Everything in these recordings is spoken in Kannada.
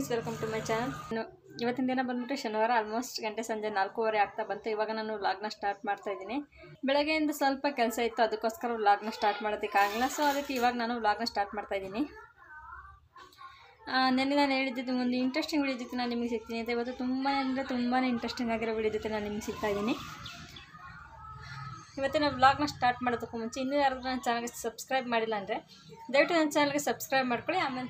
Friends, welcome to my channel. ಇವತ್ತಿನ ದಿನ ಬಂದ್ಬಿಟ್ಟು ಶನಿವಾರ, ಆಲ್ಮೋಸ್ಟ್ ಗಂಟೆ ಸಂಜೆ 4:15 ಆಗ್ತಾ ಬಂತು. ಇವಾಗ ನಾನು ವ್ಲಾಗ್ನ ಸ್ಟಾರ್ಟ್ ಮಾಡ್ತಾ ಇದ್ದೀನಿ. ಬೆಳಗ್ಗೆಯಿಂದ ಸ್ವಲ್ಪ ಕೆಲಸ ಇತ್ತು, ಅದಕ್ಕೋಸ್ಕರ ವ್ಲಾಗ್ನ ಸ್ಟಾರ್ಟ್ ಮಾಡೋದಕ್ಕಾಗಲ್ಲ. ಸೊ ಅದಕ್ಕೆ ಇವಾಗ ನಾನು ವ್ಲಾಗ್ನ ಸ್ಟಾರ್ಟ್ ಮಾಡ್ತಾ ಇದ್ದೀನಿ. ನೆನ್ನೆ ನಾನು ಹೇಳಿದ್ದು ಒಂದು ಇಂಟ್ರೆಸ್ಟಿಂಗ್ ವಿಡಿಯೋ ಜೊತೆ ನಾನು ನಿಮಗೆ ಸಿಗ್ತೀನಿ ಅಂತ. ಇವತ್ತು ತುಂಬಾ ಇಂಟ್ರೆಸ್ಟಿಂಗ್ ಆಗಿರೋ ವಿಡಿಯೋ ಜೊತೆ ನಾನು ನಿಮಗೆ ಸಿಗ್ತಾ ಇದ್ದೀನಿ. ಇವತ್ತಿನ ವ್ಲಾಗ್ನ ಸ್ಟಾರ್ಟ್ ಮಾಡೋದಕ್ಕೂ ಮುಂಚೆ ಇನ್ನೂ ಯಾರಾದರೂ ನನ್ನ ಚಾನಲ್ಗೆ ಸಬ್ಸ್ಕ್ರೈಬ್ ಮಾಡಿಲ್ಲ ಅಂದರೆ ದಯವಿಟ್ಟು ನನ್ನ ಚಾನಲ್ಗೆ ಸಬ್ಸ್ಕ್ರೈಬ್ ಮಾಡ್ಕೊಳ್ಳಿ, ಆಮೇಲೆ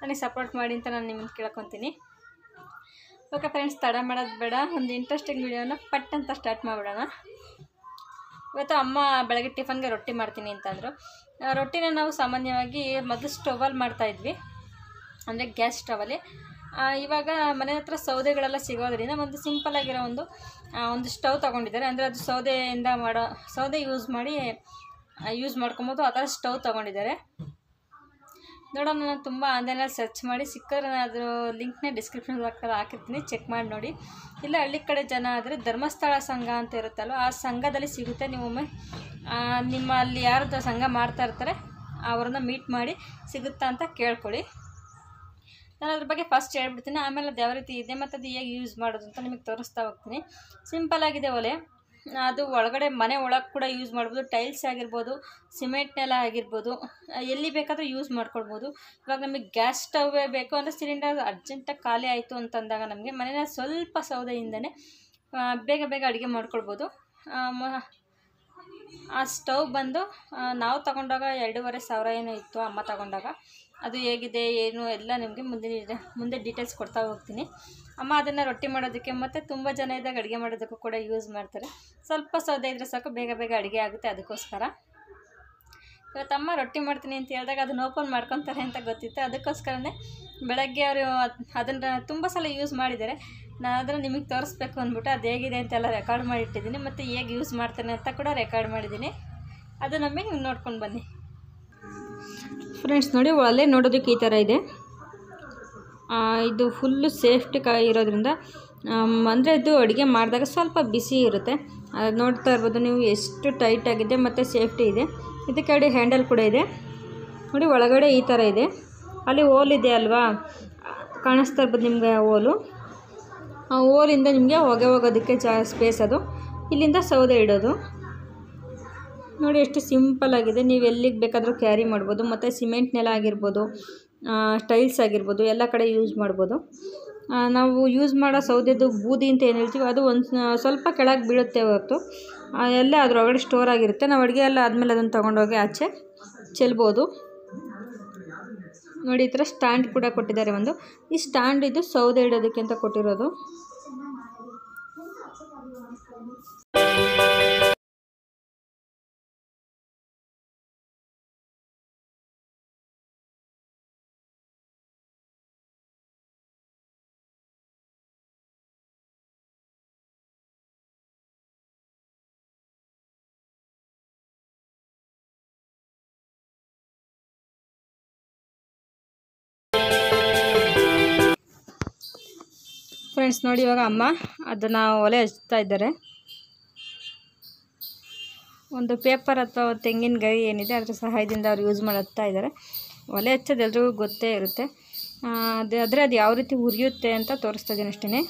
ನನಗೆ ಸಪೋರ್ಟ್ ಮಾಡಿ ಅಂತ ನಾನು ನಿಮ್ಮನ್ನು ಕೇಳ್ಕೊತೀನಿ. ಓಕೆ ಫ್ರೆಂಡ್ಸ್, ತಡ ಮಾಡೋದು ಬೇಡ, ಒಂದು ಇಂಟ್ರೆಸ್ಟಿಂಗ್ ವಿಡಿಯೋನ ಪಟ್ ಅಂತ ಸ್ಟಾರ್ಟ್ ಮಾಡಿಬಿಡೋಣ. ಇವತ್ತು ಅಮ್ಮ ಬೆಳಗ್ಗೆ ಟಿಫನ್ಗೆ ರೊಟ್ಟಿ ಮಾಡ್ತೀನಿ ಅಂತಂದರು. ರೊಟ್ಟಿನ ನಾವು ಸಾಮಾನ್ಯವಾಗಿ ಮೊದಲು ಸ್ಟವಲ್ಲಿ ಮಾಡ್ತಾಯಿದ್ವಿ, ಅಂದರೆ ಗ್ಯಾಸ್ ಸ್ಟವಲ್ಲಿ. ಇವಾಗ ಮನೆ ಹತ್ರ ಸೌದೆಗಳೆಲ್ಲ ಸಿಗೋದ್ರಿಂದ ಒಂದು ಸಿಂಪಲ್ಲಾಗಿರೋ ಒಂದು ಸ್ಟವ್ ತೊಗೊಂಡಿದ್ದಾರೆ. ಅಂದರೆ ಅದು ಸೌದೆ ಯೂಸ್ ಮಾಡ್ಕೊಬೋದು, ಆ ಥರ ಸ್ಟವ್ ತೊಗೊಂಡಿದ್ದಾರೆ. ನೋಡೋಣ, ನಾನು ತುಂಬ ಆನ್ಲೈನಲ್ಲಿ ಸರ್ಚ್ ಮಾಡಿ ಸಿಕ್ಕಿದ್ರೆ ನಾನು ಅದ್ರ ಲಿಂಕ್ನ ಡಿಸ್ಕ್ರಿಪ್ಷನ್ ಹಾಕಿರ್ತೀನಿ, ಚೆಕ್ ಮಾಡಿ ನೋಡಿ. ಇಲ್ಲ ಹಳ್ಳಿ ಕಡೆ ಜನ ಆದರೆ ಧರ್ಮಸ್ಥಳ ಸಂಘ ಅಂತ ಇರುತ್ತಲ್ವ, ಆ ಸಂಘದಲ್ಲಿ ಸಿಗುತ್ತೆ. ನೀವೊಮ್ಮೆ ನಿಮ್ಮ ಅಲ್ಲಿ ಯಾರು ಸಂಘ ಮಾಡ್ತಾ ಇರ್ತಾರೆ ಅವ್ರನ್ನ ಮೀಟ್ ಮಾಡಿ ಸಿಗುತ್ತಾ ಅಂತ ಕೇಳ್ಕೊಳ್ಳಿ. ನಾನು ಅದ್ರ ಬಗ್ಗೆ ಫಸ್ಟ್ ಹೇಳ್ಬಿಡ್ತೀನಿ, ಆಮೇಲೆ ಅದು ಯಾವ ರೀತಿ ಇದೆ ಮತ್ತು ಅದು ಹೇಗೆ ಯೂಸ್ ಮಾಡೋದು ಅಂತ ನಿಮಗೆ ತೋರಿಸ್ತಾ ಹೋಗ್ತೀನಿ. ಸಿಂಪಲ್ಲಾಗಿದೆ ಒಲೆ, ಅದು ಒಳಗಡೆ ಮನೆ ಒಳಗೆ ಕೂಡ ಯೂಸ್ ಮಾಡ್ಬೋದು. ಟೈಲ್ಸ್ ಆಗಿರ್ಬೋದು, ಸಿಮೆಂಟ್ ನೆಲ ಆಗಿರ್ಬೋದು, ಎಲ್ಲಿ ಬೇಕಾದರೂ ಯೂಸ್ ಮಾಡ್ಕೊಳ್ಬೋದು. ಇವಾಗ ನಮಗೆ ಗ್ಯಾಸ್ ಸ್ಟವ್ವೇ ಬೇಕು ಅಂದರೆ ಸಿಲಿಂಡರ್ ಅರ್ಜೆಂಟಾಗಿ ಖಾಲಿ ಆಯಿತು ಅಂತಂದಾಗ ನಮಗೆ ಮನೇನ ಸ್ವಲ್ಪ ಸೌದೆಯಿಂದನೇ ಬೇಗ ಅಡುಗೆ ಮಾಡ್ಕೊಳ್ಬೋದು. ಆ ಸ್ಟವ್ ಬಂದು ನಾವು ತಗೊಂಡಾಗ 2,500 ಏನೋ ಇತ್ತು ಅಮ್ಮ ತಗೊಂಡಾಗ. ಅದು ಹೇಗಿದೆ ಏನು ಎಲ್ಲ ನಿಮಗೆ ಮುಂದೆ ಡೀಟೇಲ್ಸ್ ಕೊಡ್ತಾ ಹೋಗ್ತೀನಿ. ಅಮ್ಮ ಅದನ್ನು ರೊಟ್ಟಿ ಮಾಡೋದಕ್ಕೆ ಮತ್ತು ತುಂಬ ಜನ ಇದ್ದಾಗ ಅಡುಗೆ ಮಾಡೋದಕ್ಕೂ ಕೂಡ ಯೂಸ್ ಮಾಡ್ತಾರೆ. ಸ್ವಲ್ಪ ಸೌದೆ ಇದ್ದರೆ ಸಾಕು, ಬೇಗ ಅಡುಗೆ ಆಗುತ್ತೆ. ಅದಕ್ಕೋಸ್ಕರ ಇವತ್ತಮ್ಮ ರೊಟ್ಟಿ ಮಾಡ್ತೀನಿ ಅಂತ ಹೇಳಿದಾಗ ಅದನ್ನು ಓಪನ್ ಮಾಡ್ಕೊತಾರೆ ಅಂತ ಗೊತ್ತಿತ್ತು. ಅದಕ್ಕೋಸ್ಕರನೇ ಬೆಳಗ್ಗೆ ಅವರು ಅದನ್ನು ತುಂಬ ಸಲ ಯೂಸ್ ಮಾಡಿದ್ದಾರೆ. ನಾನು ಅದನ್ನು ನಿಮಗೆ ತೋರಿಸ್ಬೇಕು ಅಂದ್ಬಿಟ್ಟು ಅದು ಹೇಗಿದೆ ಅಂತೆಲ್ಲ ರೆಕಾರ್ಡ್ ಮಾಡಿಟ್ಟಿದ್ದೀನಿ, ಮತ್ತು ಹೇಗೆ ಯೂಸ್ ಮಾಡ್ತಾನೆ ಅಂತ ಕೂಡ ರೆಕಾರ್ಡ್ ಮಾಡಿದ್ದೀನಿ. ಅದು ನಮಗೆ ನೀವು ನೋಡ್ಕೊಂಡು ಬನ್ನಿ. ಫ್ರೆಂಡ್ಸ್ ನೋಡಿ, ಒಲೆ ನೋಡೋದಕ್ಕೆ ಈ ಥರ ಇದೆ. ಇದು ಫುಲ್ಲು ಸೇಫ್ಟಿ ಇರೋದ್ರಿಂದ ಅಂದರೆ ಇದು ಅಡುಗೆ ಮಾಡಿದಾಗ ಸ್ವಲ್ಪ ಬಿಸಿ ಇರುತ್ತೆ. ಅದು ನೋಡ್ತಾ ಇರ್ಬೋದು ನೀವು ಎಷ್ಟು ಟೈಟಾಗಿದೆ ಮತ್ತು ಸೇಫ್ಟಿ ಇದೆ. ಇದಕ್ಕೆ ಅಡಿ ಹ್ಯಾಂಡಲ್ ಕೂಡ ಇದೆ ನೋಡಿ. ಒಳಗಡೆ ಈ ಥರ ಇದೆ, ಅಲ್ಲಿ ಹೋಲ್ ಇದೆ ಅಲ್ವಾ, ಕಾಣಿಸ್ತಾ ಇರ್ಬೋದು ನಿಮಗೆ ಹೋಲು. ಆ ಹೋಲಿಂದ ನಿಮಗೆ ಹೊಗೆ ಹೋಗೋದಕ್ಕೆ ಸ್ಪೇಸ್. ಅದು ಇಲ್ಲಿಂದ ಸೌದೆ ಇಡೋದು ನೋಡಿ, ಎಷ್ಟು ಸಿಂಪಲ್ಲಾಗಿದೆ. ನೀವು ಎಲ್ಲಿಗೆ ಬೇಕಾದರೂ ಕ್ಯಾರಿ ಮಾಡ್ಬೋದು. ಮತ್ತು ಸಿಮೆಂಟ್ ನೆಲ ಆಗಿರ್ಬೋದು, ಟೈಲ್ಸ್ ಆಗಿರ್ಬೋದು, ಎಲ್ಲ ಕಡೆ ಯೂಸ್ ಮಾಡ್ಬೋದು. ನಾವು ಯೂಸ್ ಮಾಡೋ ಸೌದೆದು ಬೂದಿ ಅಂತ ಏನು ಹೇಳ್ತೀವಿ, ಅದು ಸ್ವಲ್ಪ ಕೆಳಗೆ ಬೀಳುತ್ತೆ ಹೊರತು ಎಲ್ಲ ಅದರೊಳಗಡೆ ಸ್ಟೋರ್ ಆಗಿರುತ್ತೆ. ನಾವು ಅಡುಗೆ ಎಲ್ಲ ಆದಮೇಲೆ ಅದನ್ನು ತೊಗೊಂಡೋಗಿ ಆಚೆ ಚೆಲ್ಬೋದು ನೋಡಿ. ಈ ಥರ ಸ್ಟ್ಯಾಂಡ್ ಕೂಡ ಕೊಟ್ಟಿದ್ದಾರೆ ಒಂದು. ಈ ಸ್ಟ್ಯಾಂಡ್ ಇದು ಸೌದೆ ಇಡೋದಕ್ಕೆ ಅಂತ ಕೊಟ್ಟಿರೋದು. ಫ್ರೆಂಡ್ಸ್ ನೋಡಿ, ಇವಾಗ ಅಮ್ಮ ಅದನ್ನು ಒಲೆ ಹಚ್ತಾ ಇದ್ದಾರೆ. ಒಂದು ಪೇಪರ್ ಅಥವಾ ತೆಂಗಿನ ಗರಿ ಏನಿದೆ ಅದರ ಸಹಾಯದಿಂದ ಅವ್ರು ಯೂಸ್ ಮಾಡ್ತಾ ಇದ್ದಾರೆ. ಒಲೆ ಹಚ್ಚೋದು ಎಲ್ರಿಗೂ ಗೊತ್ತೇ ಇರುತ್ತೆ. ಅದು ಯಾವ ರೀತಿ ಉರಿಯುತ್ತೆ ಅಂತ ತೋರಿಸ್ತಾ ಇದ್ದೀನಿ ಅಷ್ಟೇ.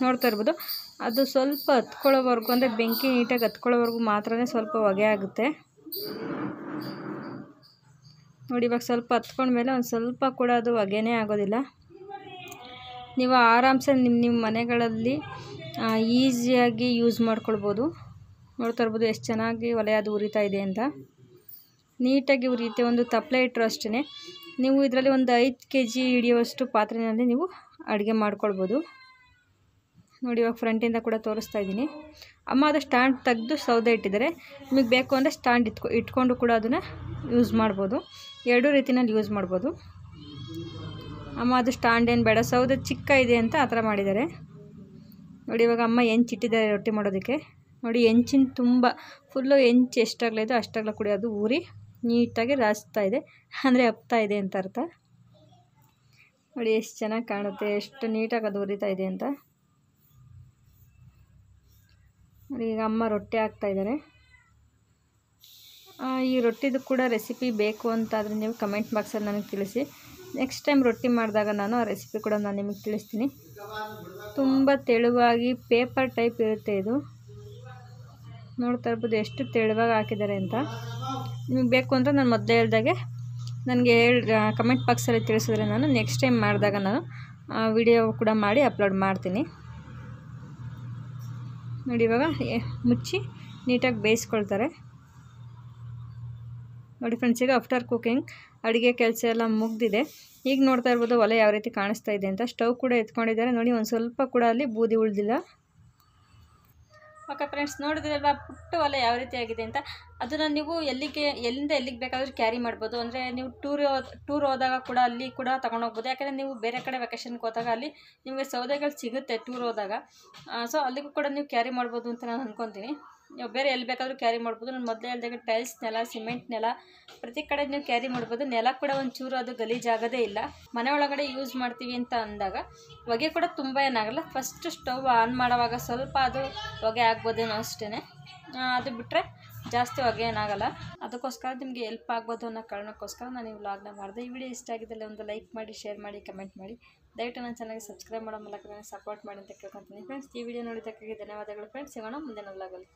ನೋಡ್ತಾ ಇರ್ಬೋದು, ಅದು ಸ್ವಲ್ಪ ಹತ್ಕೊಳ್ಳೋವರೆಗೂ, ಅಂದರೆ ಬೆಂಕಿ ನೀಟಾಗಿ ಹತ್ಕೊಳ್ಳೋವರೆಗೂ ಮಾತ್ರನೇ ಸ್ವಲ್ಪ ಹೊಗೆ ಆಗುತ್ತೆ ನೋಡಿ. ಇವಾಗ ಸ್ವಲ್ಪ ಹತ್ಕೊಂಡ್ಮೇಲೆ ಒಂದು ಸ್ವಲ್ಪ ಕೂಡ ಅದು ಹೊಗೆನೇ ಆಗೋದಿಲ್ಲ. ನೀವು ಆರಾಮ್ಸೆ ನಿಮ್ಮ ಮನೆಗಳಲ್ಲಿ ಈಸಿಯಾಗಿ ಯೂಸ್ ಮಾಡ್ಕೊಳ್ಬೋದು. ನೋಡ್ತಾ ಇರ್ಬೋದು ಎಷ್ಟು ಚೆನ್ನಾಗಿ ಒಲೆ ಅದು ಉರಿತಾ ಇದೆ ಅಂತ. ನೀಟಾಗಿ ಉರಿಯುತ್ತೆ. ಒಂದು ತಪ್ಪಲೆ ಇಟ್ಟರು ಅಷ್ಟೇ. ನೀವು ಇದರಲ್ಲಿ ಒಂದು 5 kg ಹಿಡಿಯುವಷ್ಟು ಪಾತ್ರೆಯಲ್ಲಿ ನೀವು ಅಡುಗೆ ಮಾಡ್ಕೊಳ್ಬೋದು ನೋಡಿ. ಇವಾಗ ಫ್ರಂಟಿಂದ ಕೂಡ ತೋರಿಸ್ತಾ ಇದ್ದೀನಿ. ಅಮ್ಮ ಅದು ಸ್ಟ್ಯಾಂಡ್ ತೆಗೆದು ಸೌದೆ ಇಟ್ಟಿದ್ದಾರೆ. ನಿಮಗೆ ಬೇಕು ಅಂದರೆ ಸ್ಟ್ಯಾಂಡ್ ಇಟ್ಕೊಂಡು ಕೂಡ ಅದನ್ನು ಯೂಸ್ ಮಾಡ್ಬೋದು. ಎರಡೂ ರೀತಿಯಲ್ಲಿ ಯೂಸ್ ಮಾಡ್ಬೋದು. ಅಮ್ಮ ಅದು ಸ್ಟ್ಯಾಂಡ್ ಏನು ಬೇಡ, ಸೌದೆ ಚಿಕ್ಕ ಇದೆ ಅಂತ ಆ ಥರ ಮಾಡಿದ್ದಾರೆ ನೋಡಿ. ಇವಾಗ ಅಮ್ಮ ಹೆಂಚಿಟ್ಟಿದ್ದಾರೆ ರೊಟ್ಟಿ ಮಾಡೋದಕ್ಕೆ ನೋಡಿ. ಹೆಂಚಿನ ತುಂಬ ಫುಲ್ಲು ಹೆಂಚು ಎಷ್ಟಾಗಲ ಇದೆ ಅಷ್ಟಾಗಲ ಕೂಡ ಅದು ಊರಿ ನೀಟಾಗಿ ರಾಸ್ತಾ ಇದೆ, ಅಂದರೆ ಹಪ್ತಾ ಇದೆ ಅಂತ ಅರ್ಥ ನೋಡಿ. ಎಷ್ಟು ಚೆನ್ನಾಗಿ ಕಾಣುತ್ತೆ, ಎಷ್ಟು ನೀಟಾಗಿ ಅದು ಉರಿತಾ ಇದೆ ಅಂತ ನೋಡಿ. ಈಗ ಅಮ್ಮ ರೊಟ್ಟಿ ಹಾಕ್ತಾಯಿದ್ದಾರೆ. ಈ ರೊಟ್ಟಿದು ಕೂಡ ರೆಸಿಪಿ ಬೇಕು ಅಂತಾದರೆ ನೀವು ಕಮೆಂಟ್ ಬಾಕ್ಸಲ್ಲಿ ನನಗೆ ತಿಳಿಸಿ. ನೆಕ್ಸ್ಟ್ ಟೈಮ್ ರೊಟ್ಟಿ ಮಾಡಿದಾಗ ನಾನು ಆ ರೆಸಿಪಿ ಕೂಡ ನಾನು ನಿಮಗೆ ತಿಳಿಸ್ತೀನಿ. ತುಂಬ ತೆಳುವಾಗಿ ಪೇಪರ್ ಟೈಪ್ ಇರುತ್ತೆ ಇದು. ನೋಡ್ತಾ ಇರ್ಬೋದು ಎಷ್ಟು ತೆಳುವಾಗಿ ಹಾಕಿದ್ದಾರೆ ಅಂತ. ನಿಮಗೆ ಬೇಕು ಅಂದರೆ ನಾನು ಮೊದಲೇ ಹೇಳ್ದಾಗೆ ನನಗೆ ಕಮೆಂಟ್ ಬಾಕ್ಸಲ್ಲಿ ತಿಳಿಸಿದ್ರೆ ನಾನು ನೆಕ್ಸ್ಟ್ ಟೈಮ್ ಮಾಡಿದಾಗ ನಾನು ವಿಡಿಯೋ ಕೂಡ ಮಾಡಿ ಅಪ್ಲೋಡ್ ಮಾಡ್ತೀನಿ. ನೋಡಿ ಇವಾಗ ಮುಚ್ಚಿ ನೀಟಾಗಿ ಬೇಯಿಸ್ಕೊಳ್ತಾರೆ. ನೋಡಿ ಫ್ರೆಂಡ್ಸ್, ಈಗ ಆಫ್ಟರ್ ಕುಕಿಂಗ್ ಅಡುಗೆ ಕೆಲಸ ಎಲ್ಲ ಮುಗ್ದಿದೆ. ಈಗ ನೋಡ್ತಾ ಇರ್ಬೋದು ಒಲೆ ಯಾವ ರೀತಿ ಕಾಣಿಸ್ತಾ ಇದೆ ಅಂತ. ಸ್ಟವ್ ಕೂಡ ಎತ್ಕೊಂಡಿದ್ದಾರೆ ನೋಡಿ, ಒಂದು ಸ್ವಲ್ಪ ಕೂಡ ಅಲ್ಲಿ ಬೂದಿ ಉಳಿದಿಲ್ಲ. ಓಕೆ ಫ್ರೆಂಡ್ಸ್, ನೋಡಿದ್ರಲ್ವಾ ಪುಟ್ಟ ಒಲೆ ಯಾವ ರೀತಿ ಆಗಿದೆ ಅಂತ. ಅದನ್ನು ನೀವು ಎಲ್ಲಿಂದ ಎಲ್ಲಿಗೆ ಬೇಕಾದರೂ ಕ್ಯಾರಿ ಮಾಡ್ಬೋದು. ಅಂದರೆ ನೀವು ಟೂರ್ ಹೋದಾಗ ಕೂಡ ಅಲ್ಲಿ ಕೂಡ ತೊಗೊಂಡೋಗ್ಬೋದು. ಯಾಕಂದರೆ ನೀವು ಬೇರೆ ಕಡೆ ವೆಕೇಷನ್ಗೆ ಹೋದಾಗ ಅಲ್ಲಿ ನಿಮಗೆ ಸೌದೆಗಳು ಸಿಗುತ್ತೆ ಟೂರ್ ಹೋದಾಗ. ಸೊ ಅಲ್ಲಿಗೂ ಕೂಡ ನೀವು ಕ್ಯಾರಿ ಮಾಡ್ಬೋದು ಅಂತ ನಾನು ಅಂದ್ಕೊತೀನಿ. ನೀವು ಬೇರೆ ಎಲ್ಲಿ ಬೇಕಾದರೂ ಕ್ಯಾರಿ ಮಾಡ್ಬೋದು. ನಾನು ಮೊದಲೇ ಹೇಳಿದಾಗ ಟೈಲ್ಸ್ ನೆಲ, ಸಿಮೆಂಟ್ ನೆಲ ಪ್ರತಿ ಕಡೆ ನೀವು ಕ್ಯಾರಿ ಮಾಡ್ಬೋದು. ನೆಲ ಕೂಡ ಒಂಚೂರು ಅದು ಗಲೀಜಾಗೋದೇ ಇಲ್ಲ. ಮನೆ ಒಳಗಡೆ ಯೂಸ್ ಮಾಡ್ತೀವಿ ಅಂತ ಅಂದಾಗ ಹೊಗೆ ಕೂಡ ತುಂಬ ಏನಾಗಲ್ಲ. ಫಸ್ಟ್ ಸ್ಟವ್ ಆನ್ ಮಾಡುವಾಗ ಸ್ವಲ್ಪ ಅದು ಹೊಗೆ ಆಗ್ಬೋದೇನೋ ಅಷ್ಟೇ. ಅದು ಬಿಟ್ಟರೆ ಜಾಸ್ತಿ ಹೊಗೆ ಏನಾಗಲ್ಲ. ಅದಕ್ಕೋಸ್ಕರ ನಿಮಗೆ ಹೆಲ್ಪ್ ಆಗ್ಬೋದು ಅನ್ನೋ ಕಾರಣಕ್ಕೋಸ್ಕರ ನಾನು ಈ ವ್ಲಾಗ್ನ ಮಾಡಿದೆ. ಈ ವಿಡಿಯೋ ಇಷ್ಟ ಆಗಿದ್ದಲ್ಲಿ ಒಂದು ಲೈಕ್ ಮಾಡಿ, ಶೇರ್ ಮಾಡಿ, ಕಮೆಂಟ್ ಮಾಡಿ. ದಯವಿಟ್ಟು ನನ್ನ ಚಾನಲ್ಗೆ ಸಬ್ಸ್ಕ್ರೈಬ್ ಮಾಡೋ ಮೂಲಕ ನನಗೆ ಸಪೋರ್ಟ್ ಮಾಡಿ ಅಂತ ಕೇಳ್ಕೊತೀನಿ ಫ್ರೆಂಡ್ಸ್. ಈ ವಿಡಿಯೋ ನೋಡಿದ್ದಕ್ಕಾಗಿ ಧನ್ಯವಾದಗಳು ಫ್ರೆಂಡ್ಸ್. ಸಿಗೋಣ ಮುಂದಿನ ವ್ಲಾಗಲ್ಲಿ.